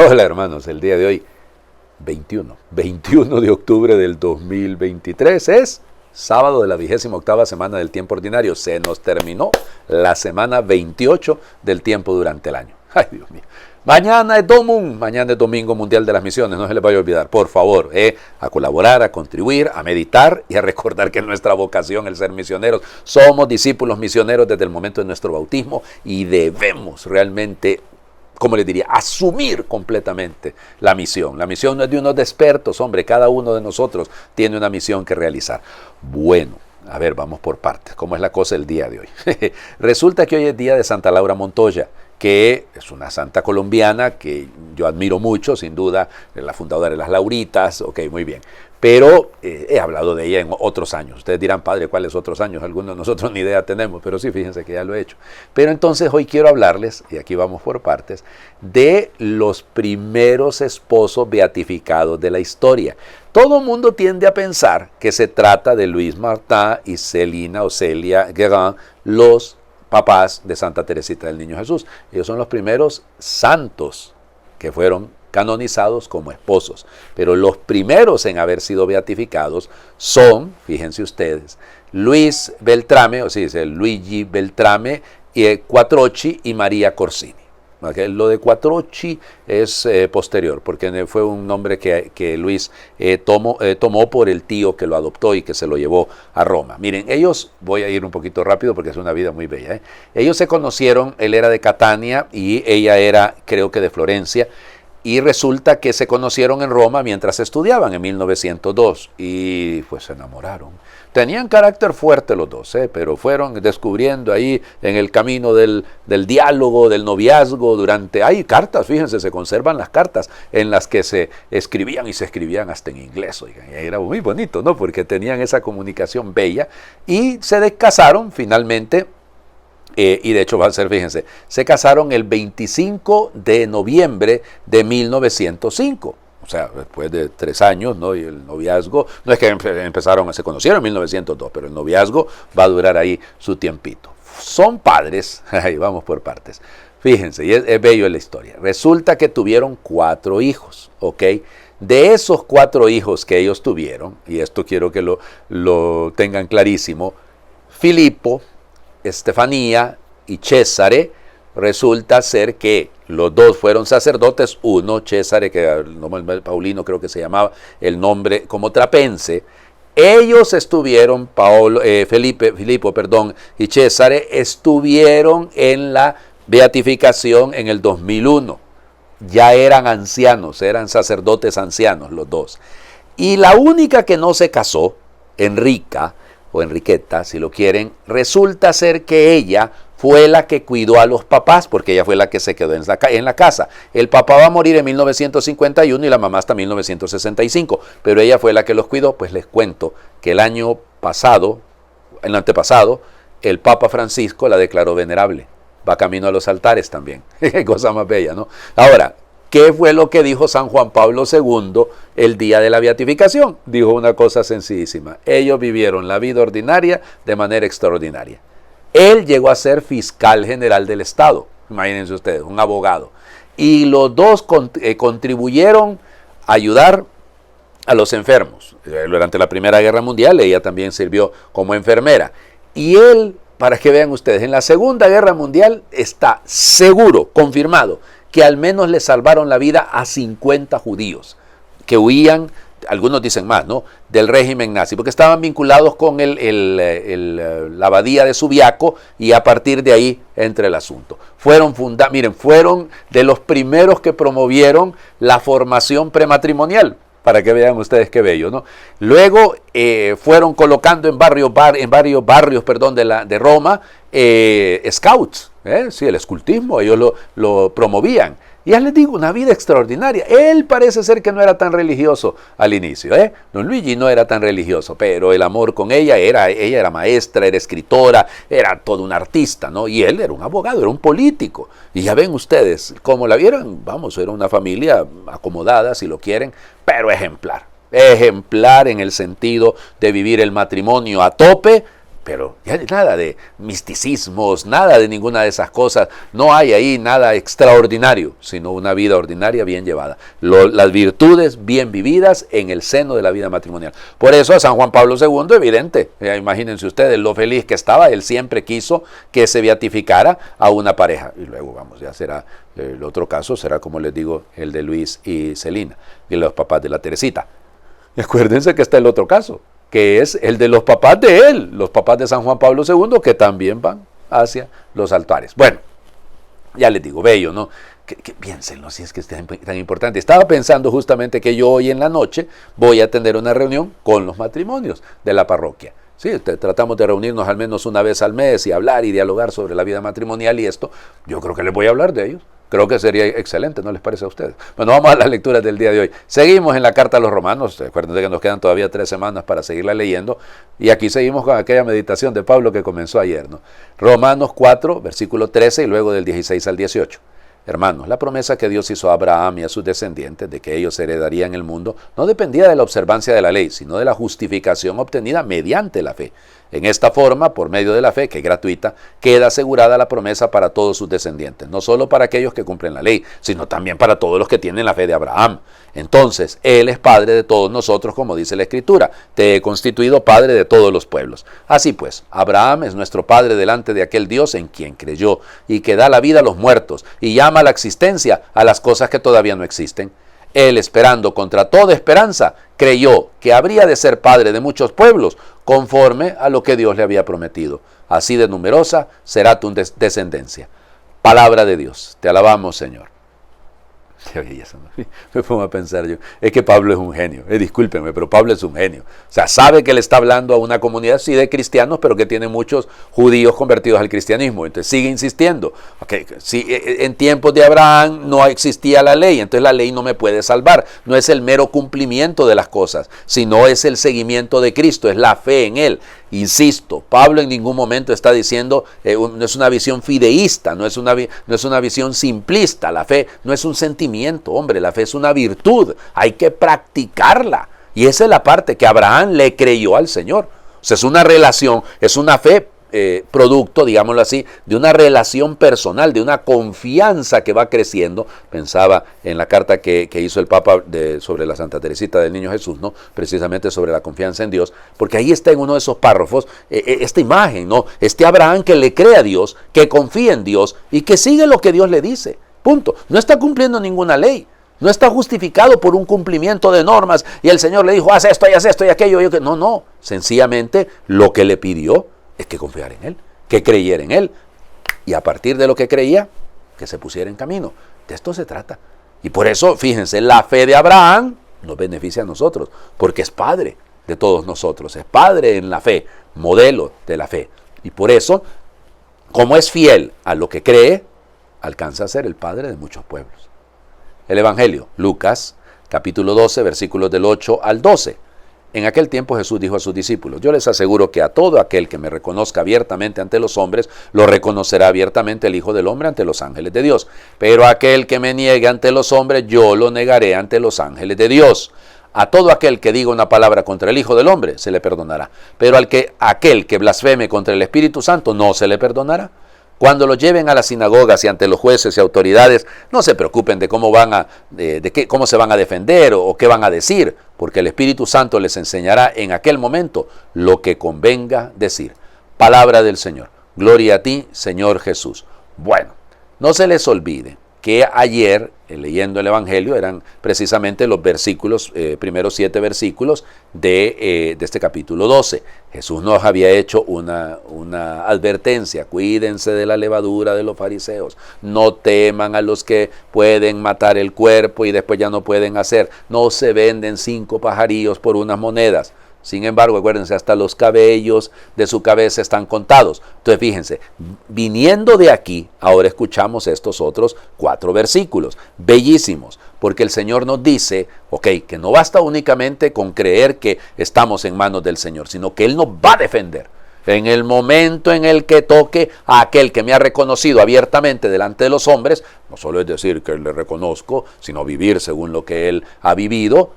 Hola hermanos, el día de hoy, 21 de octubre del 2023, es sábado de la 28ª semana del tiempo ordinario. Se nos terminó la semana 28 del tiempo durante el año. Ay, Dios mío. Mañana es Domingo Mundial de las Misiones, no se les vaya a olvidar, por favor, a colaborar, a contribuir, a meditar y a recordar que nuestra vocación es el ser misioneros. Somos discípulos misioneros desde el momento de nuestro bautismo y debemos realmente, como les diría, asumir completamente la misión. La misión no es de unos expertos, hombre, cada uno de nosotros tiene una misión que realizar. Bueno, a ver, vamos por partes. ¿Cómo es la cosa el día de hoy? Resulta que hoy es día de Santa Laura Montoya, que es una santa colombiana que yo admiro mucho, sin duda, la fundadora de las Lauritas, ok, muy bien. Pero he hablado de ella en otros años. Ustedes dirán, padre, ¿cuáles otros años? Algunos de nosotros ni idea tenemos, pero sí, fíjense que ya lo he hecho. Pero entonces hoy quiero hablarles, y aquí vamos por partes, de los primeros esposos beatificados de la historia. Todo mundo tiende a pensar que se trata de Luis Martin y Celina o Celia Guérin, los papás de Santa Teresita del Niño Jesús. Ellos son los primeros santos que fueron canonizados como esposos, pero los primeros en haber sido beatificados son, fíjense ustedes, Luis Beltrame, o sea, dice Luigi Beltrame, Quattrocchi y María Corsini. Okay. Lo de Quattrocchi es posterior, porque fue un nombre que Luis tomó por el tío que lo adoptó y que se lo llevó a Roma. Miren, ellos, voy a ir un poquito rápido porque es una vida muy bella. Ellos se conocieron, él era de Catania y ella era, creo que de Florencia, y resulta que se conocieron en Roma mientras estudiaban en 1902 y pues se enamoraron. Tenían carácter fuerte los dos, pero fueron descubriendo ahí en el camino del diálogo, del noviazgo, hay cartas, fíjense, se conservan las cartas en las que se escribían y se escribían hasta en inglés, oigan, era muy bonito, ¿no? Porque tenían esa comunicación bella y se casaron finalmente. Y de hecho va a ser, fíjense, se casaron el 25 de noviembre de 1905. O sea, después de 3 años, ¿no? Y el noviazgo, no es que se conocieron en 1902, pero el noviazgo va a durar ahí su tiempito. Son padres, ahí vamos por partes. Fíjense, y es bello la historia. Resulta que tuvieron 4 hijos, ¿ok? De esos 4 hijos que ellos tuvieron, y esto quiero que lo tengan clarísimo, Filipo, Estefanía y Césare, resulta ser que los dos fueron sacerdotes, uno, Césare, que el nombre Paulino creo que se llamaba, el nombre como trapense. Ellos estuvieron, Filipo y Césare estuvieron en la beatificación en el 2001. Ya eran ancianos, eran sacerdotes ancianos los dos. Y la única que no se casó, Enrica, o Enriqueta, si lo quieren, resulta ser que ella fue la que cuidó a los papás, porque ella fue la que se quedó en la casa. El papá va a morir en 1951 y la mamá hasta 1965, pero ella fue la que los cuidó. Pues les cuento que el antepasado, el Papa Francisco la declaró venerable. Va camino a los altares también. Qué cosa más bella, ¿no? Ahora, ¿qué fue lo que dijo San Juan Pablo II el día de la beatificación? Dijo una cosa sencillísima. Ellos vivieron la vida ordinaria de manera extraordinaria. Él llegó a ser fiscal general del Estado, imagínense ustedes, un abogado. Y los dos contribuyeron a ayudar a los enfermos. Durante la Primera Guerra Mundial ella también sirvió como enfermera. Y él, para que vean ustedes, en la Segunda Guerra Mundial está seguro, confirmado, que al menos le salvaron la vida a 50 judíos que huían, algunos dicen más, ¿no?, del régimen nazi, porque estaban vinculados con la abadía de Subiaco y a partir de ahí entra el asunto. Fueron de los primeros que promovieron la formación prematrimonial, para que vean ustedes qué bello, ¿no? Luego fueron colocando en varios barrios de Roma scouts, sí, el escultismo, ellos lo promovían. Y ya les digo, una vida extraordinaria. Él parece ser que no era tan religioso al inicio, Don Luigi no era tan religioso, pero el amor con ella era maestra, era escritora, era todo un artista, ¿no? Y él era un abogado, era un político. Y ya ven ustedes cómo la vieron, era una familia acomodada, si lo quieren, pero ejemplar. Ejemplar en el sentido de vivir el matrimonio a tope, pero ya nada de misticismos, nada de ninguna de esas cosas. No hay ahí nada extraordinario, sino una vida ordinaria bien llevada. Las virtudes bien vividas en el seno de la vida matrimonial. Por eso a San Juan Pablo II, evidente, imagínense ustedes lo feliz que estaba. Él siempre quiso que se beatificara a una pareja. Y luego, vamos, ya será el otro caso, será como les digo, el de Luis y Celina, y los papás de la Teresita. Y acuérdense que está el otro caso, que es el de los papás de él, los papás de San Juan Pablo II, que también van hacia los altares. Bueno, ya les digo, bello, ¿no? Que piénsenlo, si es que es tan importante. Estaba pensando justamente que yo hoy en la noche voy a tener una reunión con los matrimonios de la parroquia. Sí, tratamos de reunirnos al menos una vez al mes y hablar y dialogar sobre la vida matrimonial y esto. Yo creo que les voy a hablar de ellos. Creo que sería excelente, ¿no les parece a ustedes? Bueno, vamos a las lecturas del día de hoy. Seguimos en la carta a los Romanos. Acuérdense que nos quedan todavía 3 semanas para seguirla leyendo. Y aquí seguimos con aquella meditación de Pablo que comenzó ayer, ¿no? Romanos 4, versículo 13 y luego del 16 al 18. Hermanos, la promesa que Dios hizo a Abraham y a sus descendientes de que ellos heredarían el mundo no dependía de la observancia de la ley, sino de la justificación obtenida mediante la fe. En esta forma, por medio de la fe, que es gratuita, queda asegurada la promesa para todos sus descendientes, no solo para aquellos que cumplen la ley, sino también para todos los que tienen la fe de Abraham. Entonces, Él es Padre de todos nosotros, como dice la Escritura, te he constituido Padre de todos los pueblos. Así pues, Abraham es nuestro Padre delante de aquel Dios en quien creyó, y que da la vida a los muertos, y llama a la existencia a las cosas que todavía no existen. Él, esperando contra toda esperanza, creyó que habría de ser padre de muchos pueblos, conforme a lo que Dios le había prometido. Así de numerosa será tu descendencia. Palabra de Dios. Te alabamos, Señor. Me pongo a pensar yo, es que Pablo es un genio, discúlpenme, pero Pablo es un genio. O sea, sabe que le está hablando a una comunidad, sí, de cristianos, pero que tiene muchos judíos convertidos al cristianismo. Entonces sigue insistiendo. Okay, si en tiempos de Abraham no existía la ley, entonces la ley no me puede salvar. No es el mero cumplimiento de las cosas, sino es el seguimiento de Cristo, es la fe en Él. Insisto, Pablo en ningún momento está diciendo, no es una visión fideísta, no es una visión simplista. La fe no es un sentimiento, hombre, la fe es una virtud, hay que practicarla. Y esa es la parte que Abraham le creyó al Señor. O sea, es una relación, es una fe producto, digámoslo así, de una relación personal, de una confianza que va creciendo. Pensaba en la carta que hizo el Papa sobre la Santa Teresita del Niño Jesús, ¿no? Precisamente sobre la confianza en Dios, porque ahí está en uno de esos párrafos esta imagen, ¿no? Este Abraham que le cree a Dios, que confía en Dios y que sigue lo que Dios le dice. Punto. No está cumpliendo ninguna ley. No está justificado por un cumplimiento de normas y el Señor le dijo, haz esto y aquello. No. Sencillamente lo que le pidió es que confiara en Él, que creyera en Él. Y a partir de lo que creía, que se pusiera en camino. De esto se trata. Y por eso, fíjense, la fe de Abraham nos beneficia a nosotros, porque es padre de todos nosotros. Es padre en la fe, modelo de la fe. Y por eso, como es fiel a lo que cree, alcanza a ser el padre de muchos pueblos. El Evangelio, Lucas, capítulo 12, versículos del 8 al 12. En aquel tiempo Jesús dijo a sus discípulos, yo les aseguro que a todo aquel que me reconozca abiertamente ante los hombres, lo reconocerá abiertamente el Hijo del Hombre ante los ángeles de Dios. Pero aquel que me niegue ante los hombres, yo lo negaré ante los ángeles de Dios. A todo aquel que diga una palabra contra el Hijo del Hombre, se le perdonará. Pero aquel que blasfeme contra el Espíritu Santo, no se le perdonará. Cuando lo lleven a las sinagogas y ante los jueces y autoridades, no se preocupen de cómo cómo se van a defender o qué van a decir, porque el Espíritu Santo les enseñará en aquel momento lo que convenga decir. Palabra del Señor. Gloria a ti, Señor Jesús. Bueno, no se les olvide que ayer, leyendo el Evangelio, eran precisamente los versículos, primeros 7 versículos de este capítulo 12. Jesús nos había hecho una advertencia: cuídense de la levadura de los fariseos, no teman a los que pueden matar el cuerpo y después ya no pueden hacer, no se venden 5 pajarillos por unas monedas. Sin embargo, acuérdense, hasta los cabellos de su cabeza están contados. Entonces, fíjense, viniendo de aquí, ahora escuchamos estos otros 4 versículos, bellísimos, porque el Señor nos dice, que no basta únicamente con creer que estamos en manos del Señor, sino que Él nos va a defender. En el momento en el que toque a aquel que me ha reconocido abiertamente delante de los hombres, no solo es decir que le reconozco, sino vivir según lo que Él ha vivido,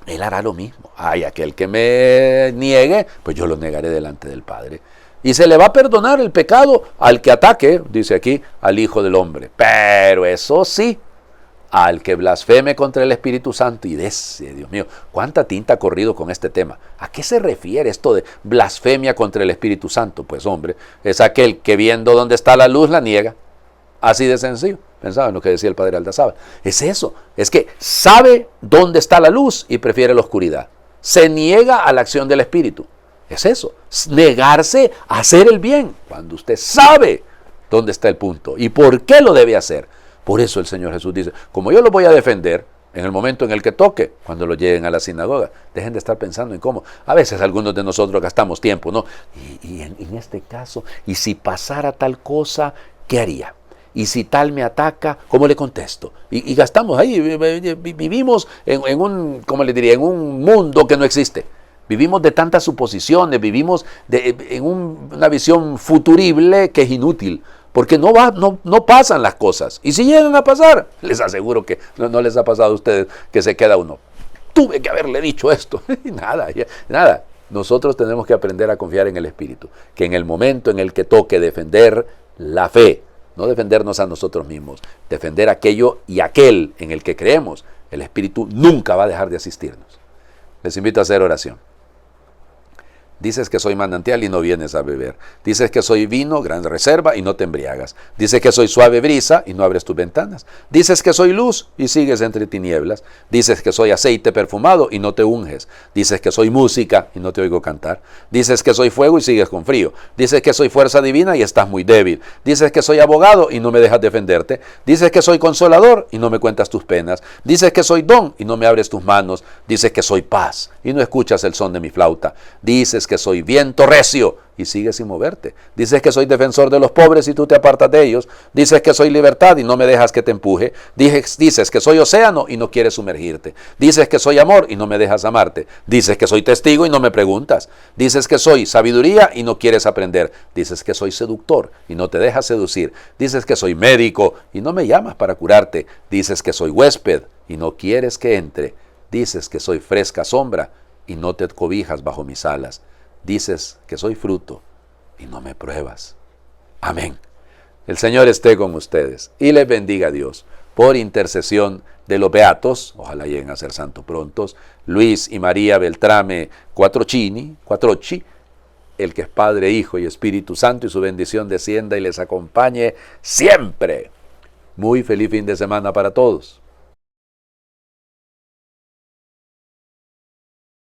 Él hará lo mismo. Ay, aquel que me niegue, pues yo lo negaré delante del Padre. Y se le va a perdonar el pecado al que ataque, dice aquí, al Hijo del Hombre. Pero eso sí, al que blasfeme contra el Espíritu Santo. Y Dios mío, cuánta tinta ha corrido con este tema. ¿A qué se refiere esto de blasfemia contra el Espíritu Santo? Pues hombre, es aquel que viendo dónde está la luz la niega. Así de sencillo. Pensaba en lo que decía el padre Aldazábal. Es eso, es que sabe dónde está la luz y prefiere la oscuridad. Se niega a la acción del Espíritu. Es eso, negarse a hacer el bien, cuando usted sabe dónde está el punto y por qué lo debe hacer. Por eso el Señor Jesús dice, como yo lo voy a defender en el momento en el que toque, cuando lo lleguen a la sinagoga, dejen de estar pensando en cómo. A veces algunos de nosotros gastamos tiempo, ¿no? Y en este caso, y si pasara tal cosa, ¿qué haría? Y si tal me ataca, ¿cómo le contesto? Y gastamos ahí, vivimos en un, ¿cómo le diría? En un mundo que no existe. Vivimos de tantas suposiciones, vivimos en una visión futurible que es inútil, porque no pasan las cosas. Y si llegan a pasar, les aseguro que no les ha pasado a ustedes que se queda uno. Tuve que haberle dicho esto. Nada. Nosotros tenemos que aprender a confiar en el Espíritu, que en el momento en el que toque defender la fe, no defendernos a nosotros mismos, defender aquello y aquel en el que creemos, el Espíritu nunca va a dejar de asistirnos. Les invito a hacer oración. Dices que soy manantial y no vienes a beber. Dices que soy vino, gran reserva, y no te embriagas. Dices que soy suave brisa y no abres tus ventanas. Dices que soy luz y sigues entre tinieblas. Dices que soy aceite perfumado y no te unges. Dices que soy música y no te oigo cantar. Dices que soy fuego y sigues con frío. Dices que soy fuerza divina y estás muy débil. Dices que soy abogado y no me dejas defenderte. Dices que soy consolador y no me cuentas tus penas. Dices que soy don y no me abres tus manos. Dices que soy paz y no escuchas el son de mi flauta. Dices que soy viento recio y sigues sin moverte. Dices que soy defensor de los pobres y tú te apartas de ellos. Dices que soy libertad y no me dejas que te empuje. Dices que soy océano y no quieres sumergirte. Dices que soy amor y no me dejas amarte. Dices que soy testigo y no me preguntas. Dices que soy sabiduría y no quieres aprender. Dices que soy seductor y no te dejas seducir. Dices que soy médico y no me llamas para curarte. Dices que soy huésped y no quieres que entre. Dices que soy fresca sombra y no te cobijas bajo mis alas. Dices que soy fruto y no me pruebas. Amén. El Señor esté con ustedes y les bendiga a Dios. Por intercesión de los beatos, ojalá lleguen a ser santos prontos, Luis y María Beltrame Quattrocchi, el que es Padre, Hijo y Espíritu Santo, y su bendición descienda y les acompañe siempre. Muy feliz fin de semana para todos.